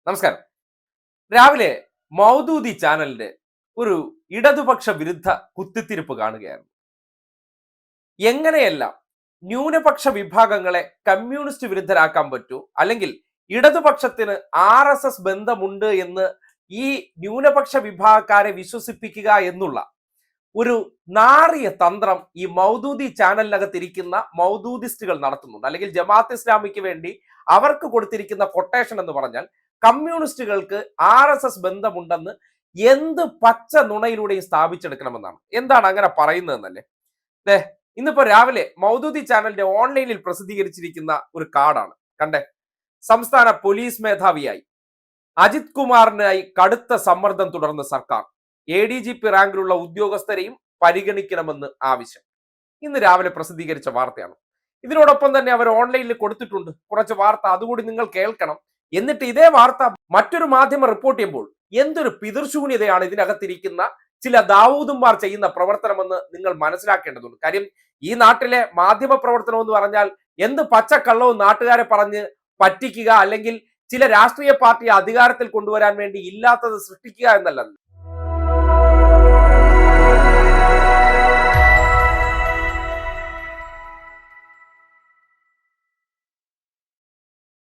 നമസ്കാരം. രാവിലെ മൗദൂദി ചാനലിന്റെ ഒരു ഇടതുപക്ഷ വിരുദ്ധ കുത്തിത്തിരിപ്പ് കാണുകയായിരുന്നു. എങ്ങനെയെല്ലാം ന്യൂനപക്ഷ വിഭാഗങ്ങളെ കമ്മ്യൂണിസ്റ്റ് വിരുദ്ധരാക്കാൻ പറ്റൂ, അല്ലെങ്കിൽ ഇടതുപക്ഷത്തിന് RSS ബന്ധമുണ്ട് എന്ന് ഈ ന്യൂനപക്ഷ വിഭാഗക്കാരെ വിശ്വസിപ്പിക്കുക എന്നുള്ള ഒരു നാറിയ തന്ത്രം ഈ മൗദൂദി ചാനലിനകത്തിരിക്കുന്ന മൗദൂദിസ്റ്റുകൾ നടത്തുന്നുണ്ട്. അല്ലെങ്കിൽ ജമാഅത്ത് ഇസ്ലാമിക്ക് വേണ്ടി അവർക്ക് കൊടുത്തിരിക്കുന്ന കൊട്ടേഷൻ എന്ന് പറഞ്ഞാൽ കമ്മ്യൂണിസ്റ്റുകൾക്ക് RSS ബന്ധമുണ്ടെന്ന് എന്ത് പച്ച നുണയിലൂടെയും സ്ഥാപിച്ചെടുക്കണമെന്നാണ്. എന്താണ് അങ്ങനെ പറയുന്നതെന്നല്ലേ? ഇന്നിപ്പോ രാവിലെ മൗദൂദി ചാനലിന്റെ ഓൺലൈനിൽ പ്രസിദ്ധീകരിച്ചിരിക്കുന്ന ഒരു കാർഡാണ് കണ്ടേ. സംസ്ഥാന പോലീസ് മേധാവിയായി അജിത് കുമാറിനായി കടുത്ത സമ്മർദ്ദം തുടർന്ന സർക്കാർ ADGP റാങ്കിലുള്ള ഉദ്യോഗസ്ഥരെയും പരിഗണിക്കണമെന്ന് ആവശ്യം. ഇന്ന് രാവിലെ പ്രസിദ്ധീകരിച്ച വാർത്തയാണ്. ഇതിനോടൊപ്പം തന്നെ അവർ ഓൺലൈനിൽ കൊടുത്തിട്ടുണ്ട് കുറച്ച് വാർത്ത, അതുകൂടി നിങ്ങൾ കേൾക്കണം. എന്നിട്ട് ഇതേ വാർത്ത മറ്റൊരു മാധ്യമം റിപ്പോർട്ട് ചെയ്യുമ്പോൾ എന്തൊരു പിതൃശൂന്യതയാണ് ഇതിനകത്തിരിക്കുന്ന ചില ദാവൂദുമാർ ചെയ്യുന്ന പ്രവർത്തനമെന്ന് നിങ്ങൾ മനസ്സിലാക്കേണ്ടതുണ്ട്. കാര്യം ഈ നാട്ടിലെ മാധ്യമ പ്രവർത്തനം എന്ന് പറഞ്ഞാൽ എന്ത് പച്ചക്കള്ളവും നാട്ടുകാരെ പറഞ്ഞ് പറ്റിക്കുക, അല്ലെങ്കിൽ ചില രാഷ്ട്രീയ പാർട്ടിയെ അധികാരത്തിൽ കൊണ്ടുവരാൻ വേണ്ടി ഇല്ലാത്തത് സൃഷ്ടിക്കുക എന്നല്ല.